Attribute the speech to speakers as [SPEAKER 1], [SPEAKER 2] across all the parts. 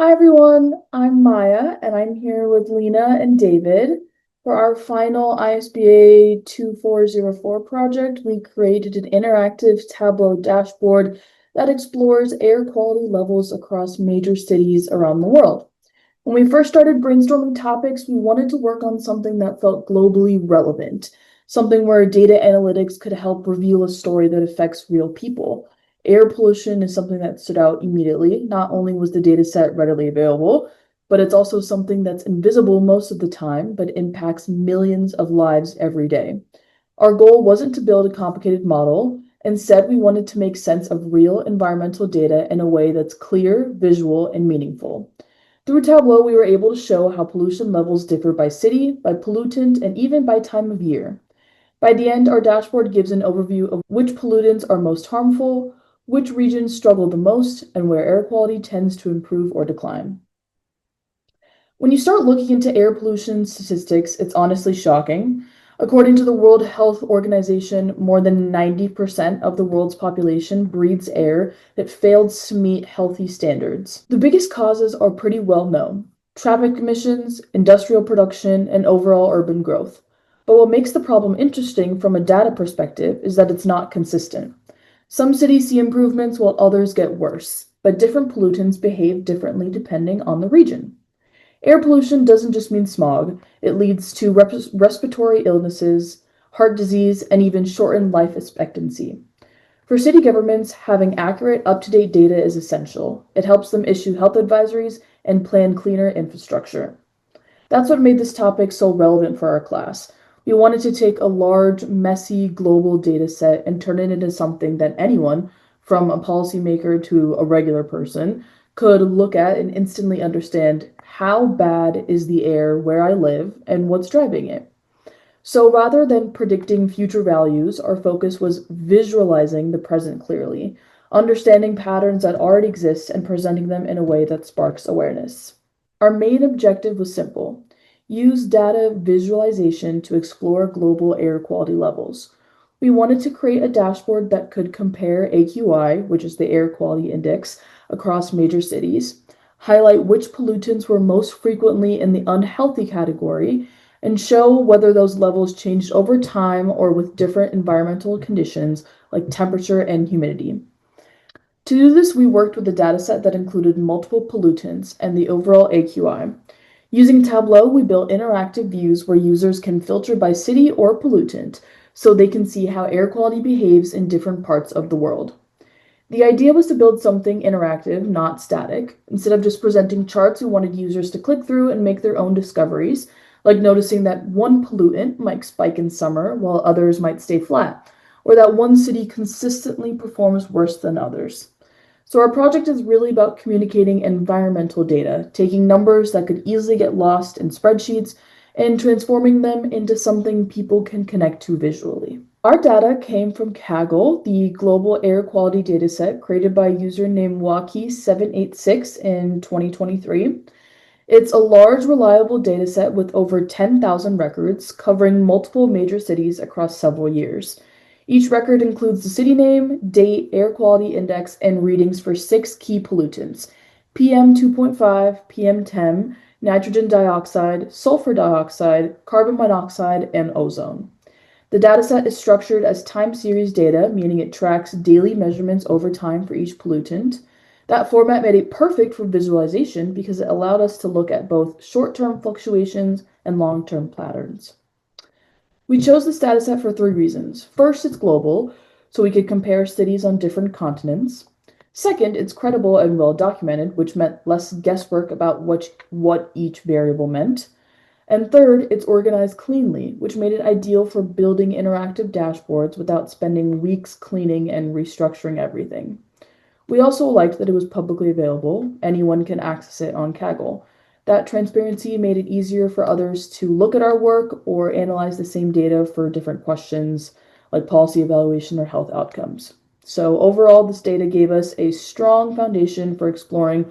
[SPEAKER 1] Hi everyone, I'm Maya and I'm here with Lena and David. For our final ISBA 2404 project, we created an interactive Tableau dashboard that explores air quality levels across major cities around the world. When we first started brainstorming topics, we wanted to work on something that felt globally relevant, something where data analytics could help reveal a story that affects real people. Air pollution is something that stood out immediately. Not only was the data set readily available, but it's also something that's invisible most of the time, but impacts millions of lives every day. Our goal wasn't to build a complicated model. Instead, we wanted to make sense of real environmental data in a way that's clear, visual, and meaningful. Through Tableau, we were able to show how pollution levels differ by city, by pollutant, and even by time of year. By the end, our dashboard gives an overview of which pollutants are most harmful, which regions struggle the most, and where air quality tends to improve or decline. When you start looking into air pollution statistics, it's honestly shocking. According to the World Health Organization, more than 90% of the world's population breathes air that fails to meet healthy standards. The biggest causes are pretty well known: traffic emissions, industrial production, and overall urban growth. But what makes the problem interesting from a data perspective is that it's not consistent. Some cities see improvements while others get worse, but different pollutants behave differently depending on the region. Air pollution doesn't just mean smog, it leads to respiratory illnesses, heart disease, and even shortened life expectancy. For city governments, having accurate, up to date data is essential. It helps them issue health advisories and plan cleaner infrastructure. That's what made this topic so relevant for our class. We wanted to take a large, messy global data set and turn it into something that anyone, from a policymaker to a regular person, could look at and instantly understand: how bad is the air where I live and what's driving it. So rather than predicting future values, our focus was visualizing the present clearly, understanding patterns that already exist and presenting them in a way that sparks awareness. Our main objective was simple: use data visualization to explore global air quality levels. We wanted to create a dashboard that could compare AQI, which is the air quality index, across major cities, highlight which pollutants were most frequently in the unhealthy category, and show whether those levels changed over time or with different environmental conditions like temperature and humidity. To do this, we worked with a dataset that included multiple pollutants and the overall AQI. Using Tableau, we built interactive views where users can filter by city or pollutant so they can see how air quality behaves in different parts of the world. The idea was to build something interactive, not static. Instead of just presenting charts, we wanted users to click through and make their own discoveries, like noticing that one pollutant might spike in summer while others might stay flat, or that one city consistently performs worse than others. So our project is really about communicating environmental data, taking numbers that could easily get lost in spreadsheets and transforming them into something people can connect to visually. Our data came from Kaggle, the global air quality dataset created by a user named Waki786 in 2023. It's a large, reliable dataset with over 10,000 records covering multiple major cities across several years. Each record includes the city name, date, air quality index, and readings for six key pollutants: PM 2.5, PM 10, nitrogen dioxide, sulfur dioxide, carbon monoxide, and ozone. The dataset is structured as time series data, meaning it tracks daily measurements over time for each pollutant. That format made it perfect for visualization because it allowed us to look at both short-term fluctuations and long-term patterns. We chose this dataset for three reasons. First, it's global, so we could compare cities on different continents. Second, it's credible and well documented, which meant less guesswork about what each variable meant. And third, it's organized cleanly, which made it ideal for building interactive dashboards without spending weeks cleaning and restructuring everything. We also liked that it was publicly available. Anyone can access it on Kaggle. That transparency made it easier for others to look at our work or analyze the same data for different questions like policy evaluation or health outcomes. So overall, this data gave us a strong foundation for exploring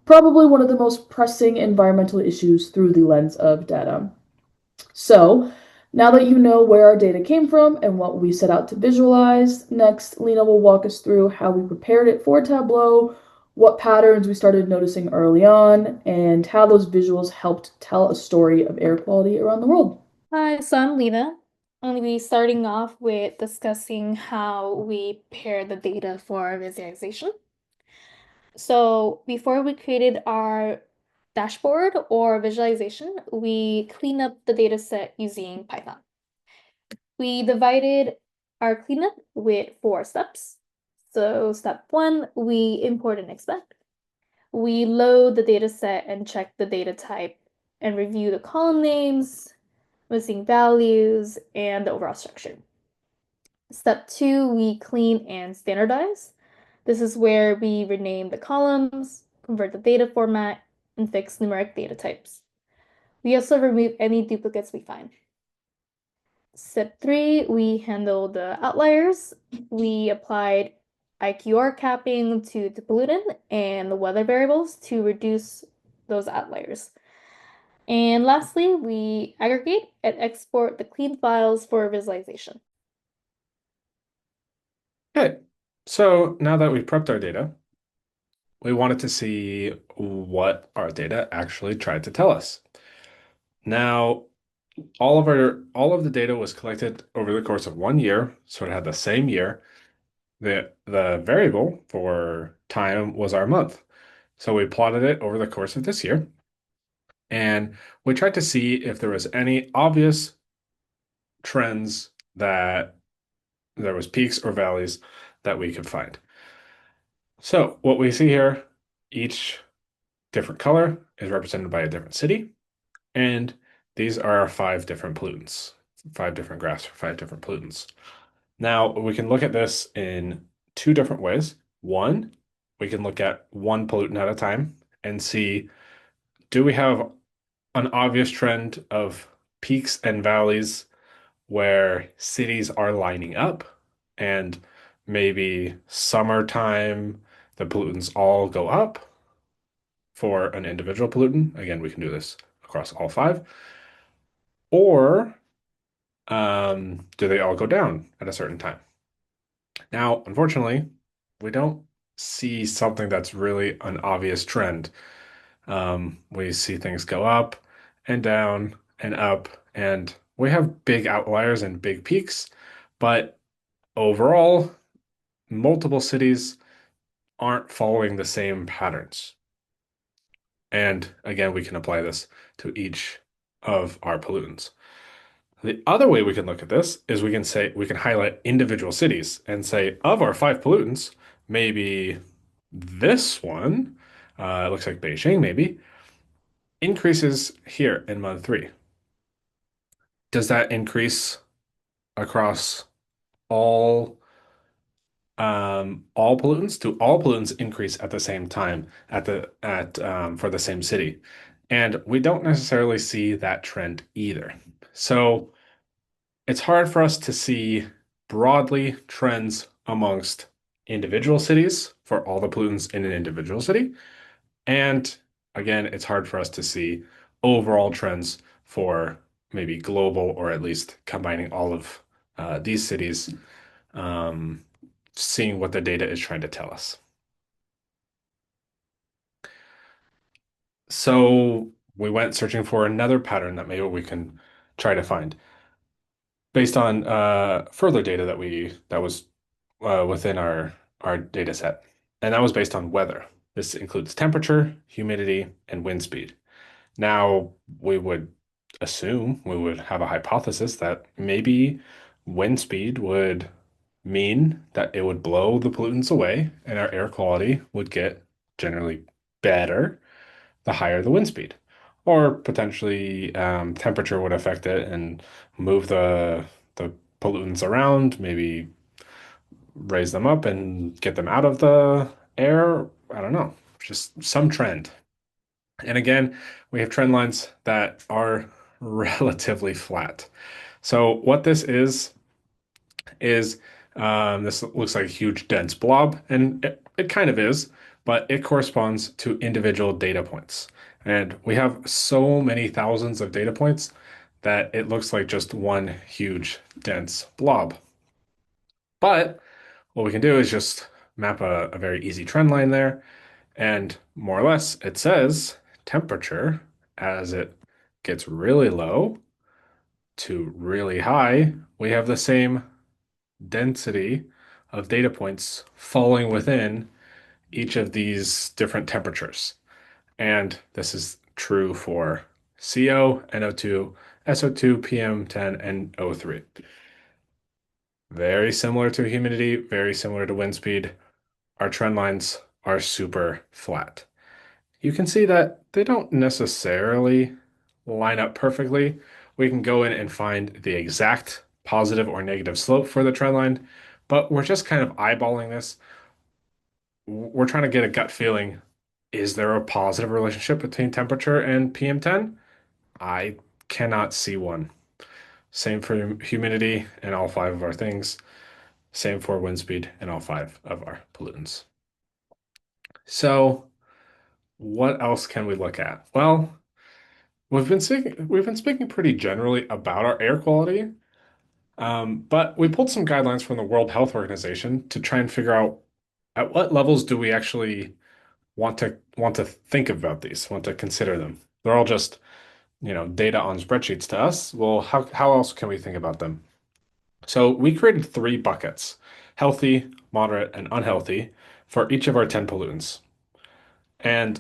[SPEAKER 1] probably one of the most pressing environmental issues through the lens of data. So, now that you know where our data came from and what we set out to visualize, next Lena will walk us through how we prepared it for Tableau, what patterns we started noticing early on, and how those visuals helped tell a story of air quality around the world.
[SPEAKER 2] Hi, so I'm Lena. I'm going to be starting off with discussing how we pair the data for visualization. So before we created our dashboard or visualization, we clean up the data set using Python. We divided our cleanup with 4 steps. So step 1, we import and expect. We load the data set and check the data type and review the column names, missing values, and the overall structure. Step 2, we clean and standardize. This is where we rename the columns, convert the data format, and fix numeric data types. We also remove any duplicates we find. Step 3, we handle the outliers. We applied IQR capping to the pollutant and the weather variables to reduce those outliers. And lastly, we aggregate and export the clean files for visualization.
[SPEAKER 3] Okay, so now that we've prepped our data, we wanted to see what our data actually tried to tell us. Now, all of the data was collected over the course of 1 year, so it had the same year. The variable for time was our month. So we plotted it over the course of this year, and we tried to see if there was any obvious trends that there was peaks or valleys that we could find. So what we see here, each different color is represented by a different city, and these are our 5 different pollutants, 5 different graphs for 5 different pollutants. Now, we can look at this in 2 different ways. One, we can look at one pollutant at a time and see, do we have an obvious trend of peaks and valleys where cities are lining up and maybe summertime, the pollutants all go up for an individual pollutant. Again, we can do this across all 5. Or do they all go down at a certain time? Now, unfortunately, we don't see something that's really an obvious trend. We see things go up and down and up, and we have big outliers and big peaks, but overall, multiple cities aren't following the same patterns. And again, we can apply this to each of our pollutants. The other way we can look at this is we can highlight individual cities and say of our 5 pollutants, maybe this one, it looks like Beijing maybe, increases here in month 3. Does that increase across all all pollutants? Do all pollutants increase at the same time at for the same city? And we don't necessarily see that trend either. So it's hard for us to see broadly trends amongst individual cities for all the pollutants in an individual city. And again, it's hard for us to see overall trends for maybe global or at least combining all of these cities, um, seeing what the data is trying to tell us. So we went searching for another pattern that maybe we can try to find based on further data that was within our data set. And that was based on weather. This includes temperature, humidity, and wind speed. Now, we would assume, we would have a hypothesis that maybe wind speed would mean that it would blow the pollutants away and our air quality would get generally better the higher the wind speed. Or potentially temperature would affect it and move the pollutants around, maybe raise them up and get them out of the air. I don't know, just some trend. And again, we have trend lines that are relatively flat. So what this is this looks like a huge dense blob, and it kind of is, but it corresponds to individual data points. And we have so many thousands of data points that it looks like just one huge dense blob. But what we can do is just map a very easy trend line there And more or less, it says temperature as it gets really low to really high, we have the same density of data points falling within each of these different temperatures. And this is true for CO, NO2, SO2, PM10, and O3. Very similar to humidity, very similar to wind speed. Our trend lines are super flat. You can see that they don't necessarily line up perfectly. We can go in and find the exact positive or negative slope for the trend line, but we're just kind of eyeballing this. We're trying to get a gut feeling. Is there a positive relationship between temperature and PM10? I cannot see one. Same for humidity and all five of our things. Same for wind speed and all five of our pollutants. So, what else can we look at? Well, we've been speaking pretty generally about our air quality, but we pulled some guidelines from the World Health Organization to try and figure out at what levels do we actually want to think about these, want to consider them. They're all just, data on spreadsheets to us. Well, how else can we think about them? So we created three buckets: healthy, moderate, and unhealthy for each of our 10 pollutants. And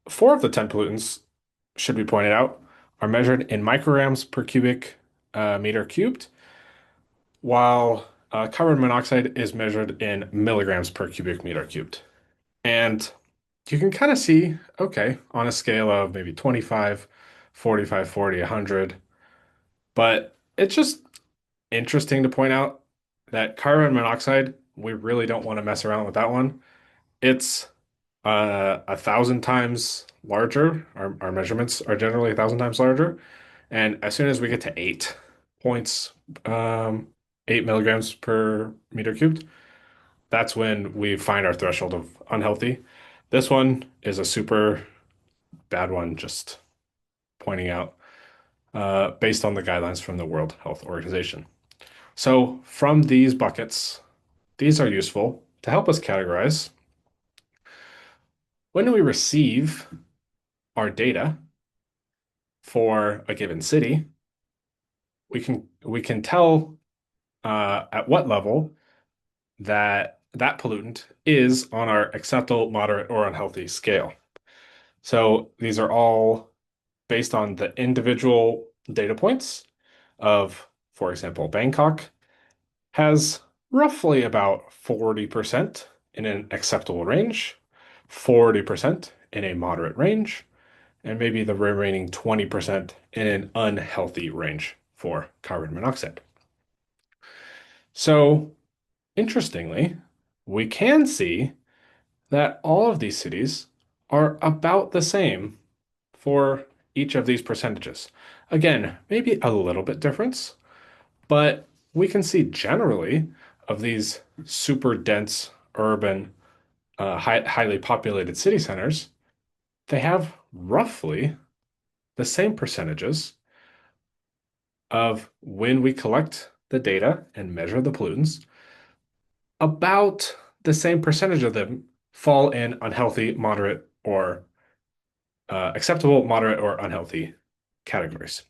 [SPEAKER 3] four of the 10 pollutants, should be pointed out, are measured in micrograms per cubic meter cubed, while carbon monoxide is measured in milligrams per cubic meter cubed. And you can kind of see, okay, on a scale of maybe 25, 45, 40, 100, but it's just interesting to point out that carbon monoxide, we really don't want to mess around with that one. It's 1,000 times larger. Our measurements are generally 1,000 times larger. And as soon as we get to 8 points, 8 milligrams per meter cubed, that's when we find our threshold of unhealthy. This one is a super bad one, just pointing out, based on the guidelines from the World Health Organization. So from these buckets, these are useful to help us categorize. When we receive our data for a given city, we can tell at what level that pollutant is on our acceptable, moderate, or unhealthy scale. So these are all based on the individual data points of, for example, Bangkok has roughly about 40% in an acceptable range, 40% in a moderate range, and maybe the remaining 20% in an unhealthy range for carbon monoxide. So, interestingly, we can see that all of these cities are about the same for each of these percentages. Again, maybe a little bit difference, but we can see generally of these super dense urban, highly populated city centers, they have roughly the same percentages of when we collect the data and measure the pollutants, about the same percentage of them fall in unhealthy, moderate, or acceptable, moderate, or unhealthy categories.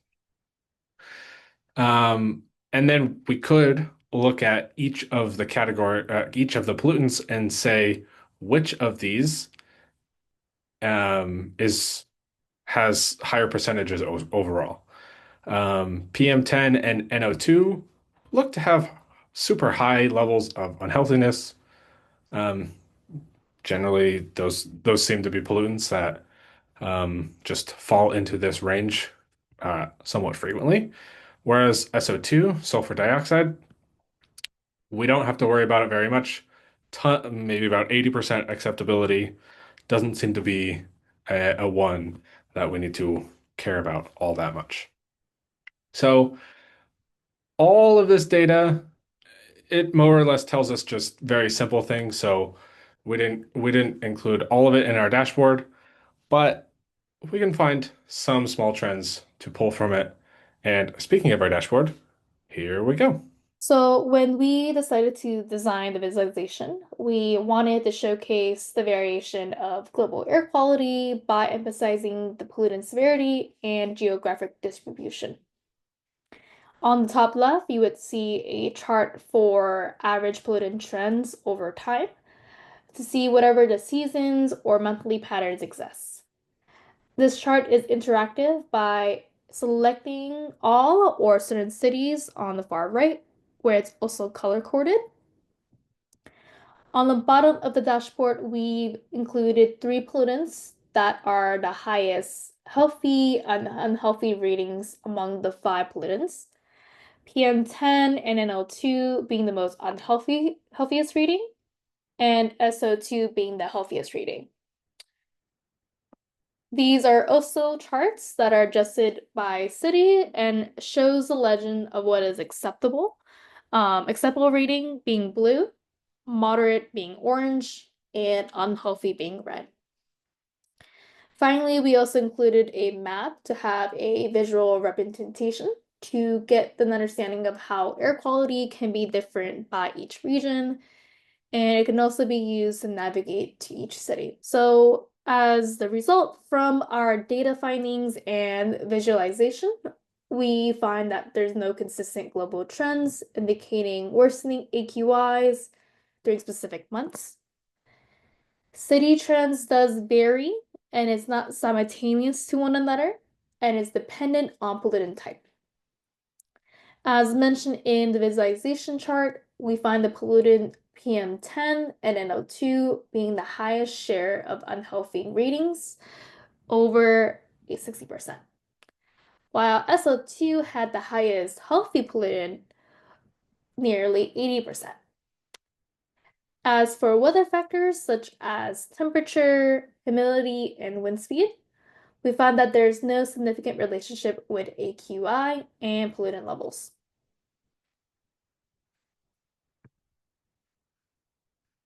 [SPEAKER 3] And then we could look at each of the each of the pollutants and say which of these is has higher percentages overall. PM10 and NO2 look to have super high levels of unhealthiness. Um, Generally, those seem to be pollutants that just fall into this range somewhat frequently. Whereas SO2, sulfur dioxide, we don't have to worry about it very much. Maybe about 80% acceptability doesn't seem to be a one that we need to care about all that much. So all of this data, it more or less tells us just very simple things. So we didn't include all of it in our dashboard, but we can find some small trends to pull from it. And speaking of our dashboard, here we go.
[SPEAKER 2] So when we decided to design the visualization, we wanted to showcase the variation of global air quality by emphasizing the pollutant severity and geographic distribution. On the top left, you would see a chart for average pollutant trends over time to see whatever the seasons or monthly patterns exist. This chart is interactive by selecting all or certain cities on the far right, where it's also color coded. On the bottom of the dashboard, we've included three pollutants that are the highest healthy and unhealthy ratings among the five pollutants. PM10 and NO2 being the most healthiest reading, and SO2 being the healthiest reading. These are also charts that are adjusted by city and shows the legend of what is acceptable. Acceptable rating being blue, moderate being orange, and unhealthy being red. Finally, we also included a map to have a visual representation to get an understanding of how air quality can be different by each region, and it can also be used to navigate to each city. So as the result from our data findings and visualization, we find that there's no consistent global trends indicating worsening AQIs during specific months. City trends does vary and is not simultaneous to one another and is dependent on pollutant type. As mentioned in the visualization chart, we find the pollutant PM10 and NO2 being the highest share of unhealthy ratings, over 60%, while SO2 had the highest healthy pollutant, nearly 80%. As for weather factors such as temperature, humidity, and wind speed, we found that there's no significant relationship with AQI and pollutant levels.